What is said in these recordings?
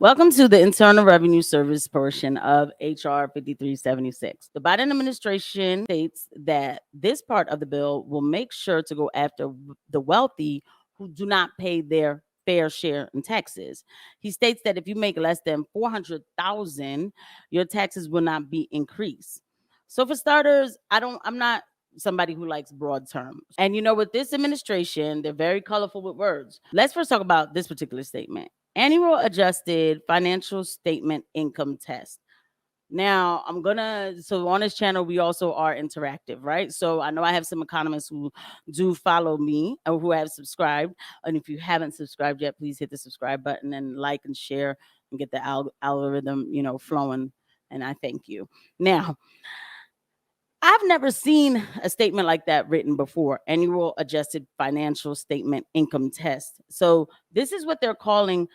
Welcome to the Internal Revenue Service portion of HR 5376. The Biden administration states that this part of the bill will make sure to go after the wealthy who do not pay their fair share in taxes. He states that if you make less than 400,000, your taxes will not be increased. So for starters, I'm not somebody who likes broad terms. And with this administration, they're very colorful with words. Let's first talk about this particular statement. Annual adjusted financial statement income test. Now, so on this channel, we also are interactive, right? So I know I have some economists who do follow me or who have subscribed. And if you haven't subscribed yet, please hit the subscribe button and like and share and get the algorithm, flowing. And I thank you. Now, I've never seen a statement like that written before. Annual adjusted financial statement income test. So this is what they're calling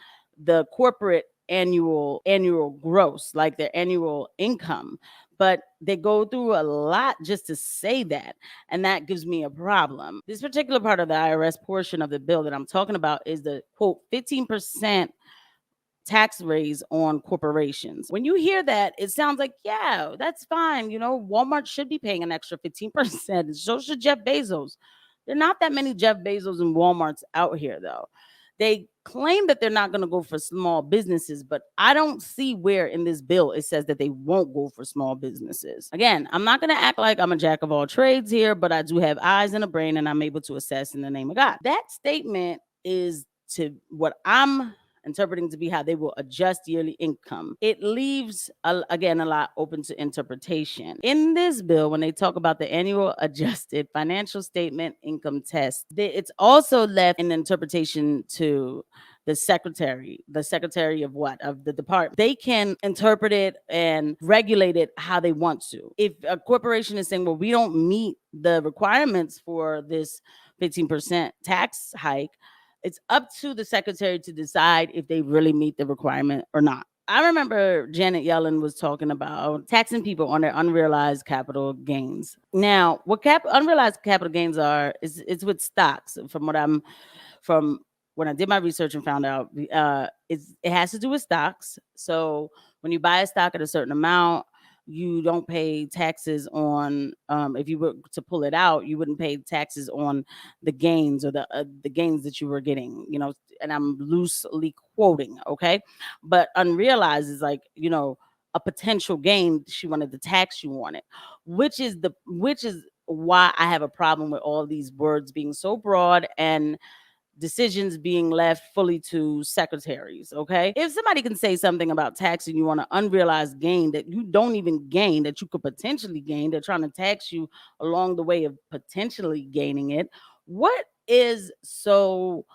the corporate annual gross, like their annual income. But they go through a lot just to say that. And that gives me a problem. This particular part of the IRS portion of the bill that I'm talking about is the quote 15% tax raise on corporations. When you hear that, it sounds like, yeah, that's fine. Walmart should be paying an extra 15%. And so should Jeff Bezos. There are not that many Jeff Bezos and Walmarts out here, though. They claim that they're not going to go for small businesses, but I don't see where in this bill it says that they won't go for small businesses. Again, I'm not going to act like I'm a jack of all trades here, but I do have eyes and a brain and I'm able to assess in the name of God. That statement is to what I'm interpreting to be how they will adjust yearly income. It leaves, again, a lot open to interpretation. In this bill, when they talk about the annual adjusted financial statement income test, it's also left an interpretation to the secretary of what? Of the department. They can interpret it and regulate it how they want to. If a corporation is saying, well, we don't meet the requirements for this 15% tax hike, it's up to the secretary to decide if they really meet the requirement or not. I remember Janet Yellen was talking about taxing people on their unrealized capital gains. Now, what unrealized capital gains are is it's with stocks. From when I did my research and found out, it has to do with stocks. So when you buy a stock at a certain amount, you don't pay taxes on, if you were to pull it out, you wouldn't pay taxes on the gains or the gains that you were getting, and I'm loosely quoting, okay? But unrealized is like, a potential gain she wanted to tax you on it, which is why I have a problem with all these words being so broad and decisions being left fully to secretaries. Okay. If somebody can say something about taxing you on an unrealized gain that you don't even gain, that you could potentially gain, they're trying to tax you along the way of potentially gaining it. What is so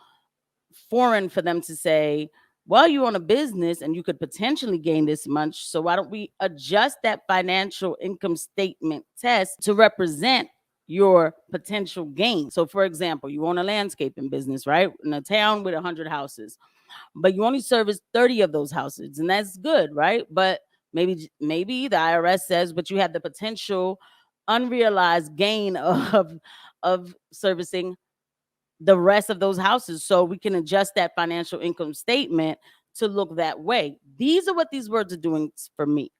foreign for them to say, well, you own a business and you could potentially gain this much. So why don't we adjust that financial income statement test to represent your potential gain? So, for example, you own a landscaping business, right? In a town with 100 houses, but you only service 30 of those houses, and that's good, right? But maybe the IRS says, but you have the potential unrealized gain of servicing the rest of those houses, so we can adjust that financial income statement to look that way. These are what these words are doing for me.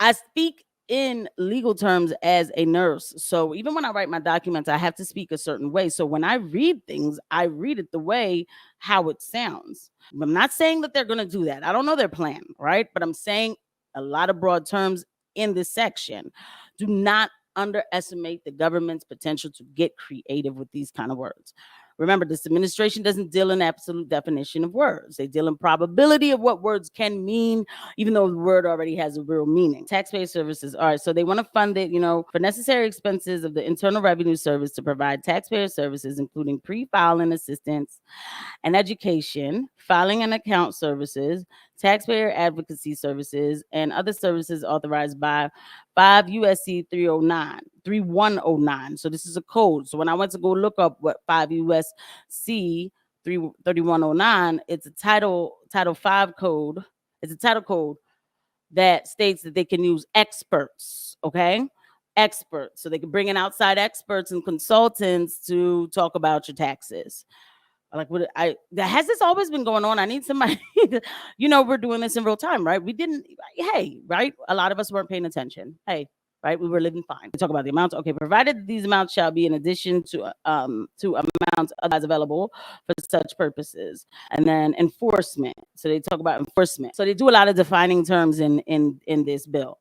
I speak in legal terms as a nurse. So even when I write my documents, I have to speak a certain way. So when I read things, I read it the way how it sounds. I'm not saying that they're going to do that. I don't know their plan, right? But I'm saying a lot of broad terms in this section. Do not underestimate the government's potential to get creative with these kind of words. Remember, this administration doesn't deal in absolute definition of words. They deal in probability of what words can mean, even though the word already has a real meaning. Taxpayer services. All right, so they want to fund it, for necessary expenses of the Internal Revenue Service to provide taxpayer services, including pre-filing assistance and education, filing and account services, taxpayer advocacy services, and other services authorized by 5 USC 3109. So this is a code. So when I went to go look up what 5 USC 3109, it's a Title 5 code. It's a title code that states that they can use experts, okay? Experts. So they can bring in outside experts and consultants to talk about your taxes. Like, what I that has this always been going on? I need somebody. We're doing this in real time, right? We didn't. Hey, right? A lot of us weren't paying attention. Hey, right? We were living fine. We talk about the amounts. Okay, provided these amounts shall be in addition to amounts otherwise available for such purposes. And then enforcement. So they talk about enforcement. So they do a lot of defining terms in this bill.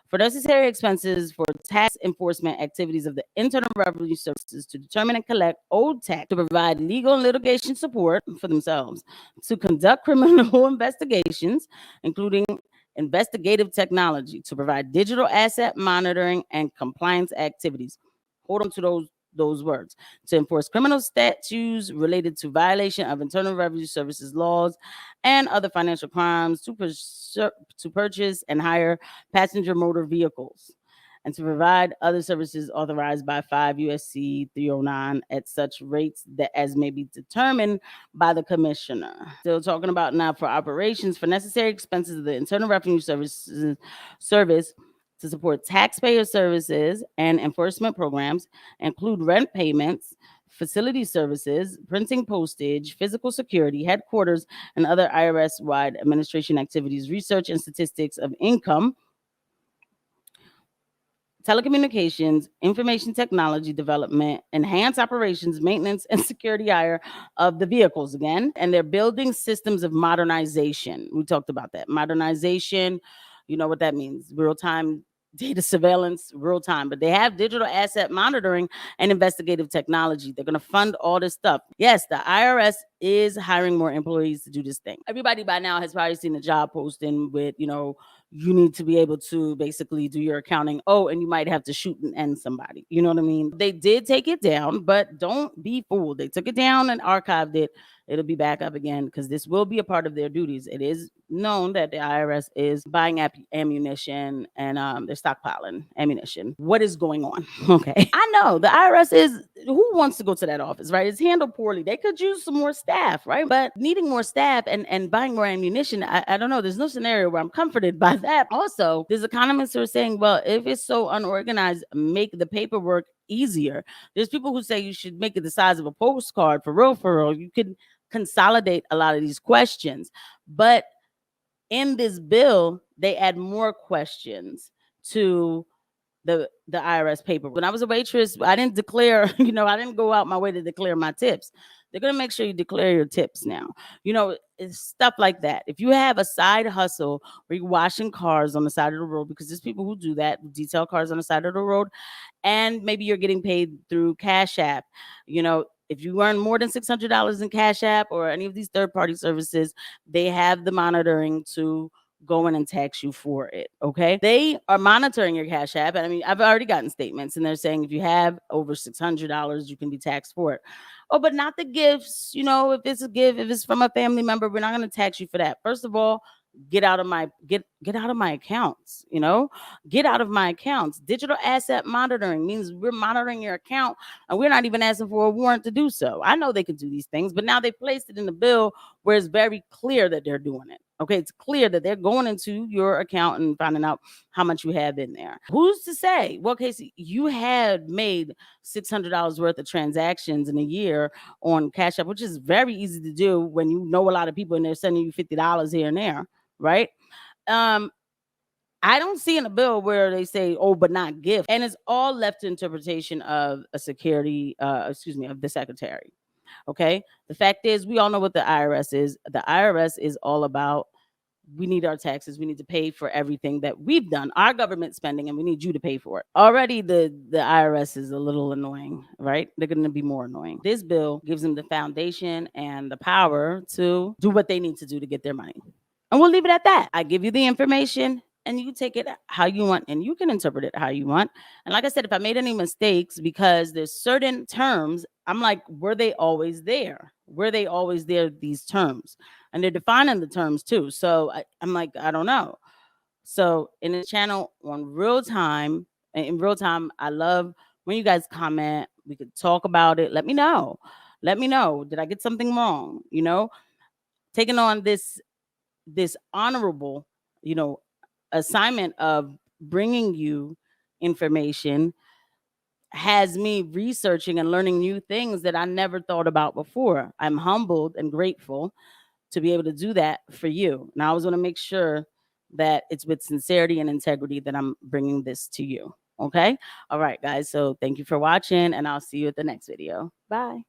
For necessary expenses for tax enforcement activities of the Internal Revenue Services to determine and collect owed tax, to provide legal and litigation support for themselves, to conduct criminal investigations, including investigative technology, to provide digital asset monitoring and compliance activities. Hold on to those words. To enforce criminal statutes related to violation of Internal Revenue Services laws and other financial crimes, to purchase and hire passenger motor vehicles, and to provide other services authorized by 5 USC 309 at such rates that as may be determined by the commissioner. Still talking about now for operations, for necessary expenses of the Internal Revenue Service to support taxpayer services and enforcement programs, include rent payments, facility services, printing postage, physical security, headquarters, and other IRS-wide administration activities, research and statistics of income, telecommunications, information technology development, enhanced operations, maintenance, and security hire of the vehicles again. And they're building systems of modernization. We talked about that. Modernization, you know what that means. Real-time data surveillance, real time. But they have digital asset monitoring and investigative technology. They're going to fund all this stuff. Yes, the IRS is hiring more employees to do this thing. Everybody by now has probably seen a job posting with, you need to be able to basically do your accounting. Oh, and you might have to shoot and end somebody. You know what I mean? They did take it down, but don't be fooled. They took it down and archived it. It'll be back up again because this will be a part of their duties. It is known that the IRS is buying ammunition and they're stockpiling ammunition. What is going on? Okay. I know the IRS is, who wants to go to that office, right? It's handled poorly. They could use some more staff, right? But needing more staff and buying more ammunition, I don't know. There's no scenario where I'm comforted by that. Also, there's economists who are saying, well, if it's so unorganized, make the paperwork easier. There's people who say you should make it the size of a postcard for real. You can consolidate a lot of these questions. But in this bill, they add more questions to the IRS paper. When I was a waitress, I didn't declare, I didn't go out my way to declare my tips. They're going to make sure you declare your tips now. It's stuff like that. If you have a side hustle where you're washing cars on the side of the road, because there's people who do that, who detail cars on the side of the road, and maybe you're getting paid through Cash App, if you earn more than $600 in Cash App or any of these third-party services, they have the monitoring to go in and tax you for it. Okay. They are monitoring your Cash App. And I mean, I've already gotten statements and they're saying if you have over $600, you can be taxed for it. Oh, but not the gifts. If it's a gift, if it's from a family member, we're not going to tax you for that. First of all, get out of my accounts. Get out of my accounts. Digital asset monitoring means we're monitoring your account and we're not even asking for a warrant to do so. I know they could do these things, but now they placed it in the bill where it's very clear that they're doing it. Okay, it's clear that they're going into your account and finding out how much you have in there. Who's to say? Well, Casey, you had made $600 worth of transactions in a year on Cash App, which is very easy to do when you know a lot of people and they're sending you $50 here and there, right? I don't see in a bill where they say, oh, but not gift. And it's all left to interpretation of a security, of the secretary. Okay. The fact is, we all know what the IRS is. The IRS is all about, we need our taxes. We need to pay for everything that we've done, our government spending, and we need you to pay for it. Already the IRS is a little annoying, right? They're going to be more annoying. This bill gives them the foundation and the power to do what they need to do to get their money. And we'll leave it at that. I give you the information and you take it how you want and you can interpret it how you want. And like I said, if I made any mistakes, because there's certain terms, I'm like, were they always there? Were they always there, these terms? And they're defining the terms too. So I'm like, I don't know. So in the channel on real time, in real time, I love when you guys comment. We could talk about it. Let me know. Let me know. Did I get something wrong? Taking on this honorable, assignment of bringing you information has me researching and learning new things that I never thought about before. I'm humbled and grateful to be able to do that for you. Now, I was going to make sure that it's with sincerity and integrity that I'm bringing this to you. Okay. All right, guys. So thank you for watching, and I'll see you at the next video. Bye.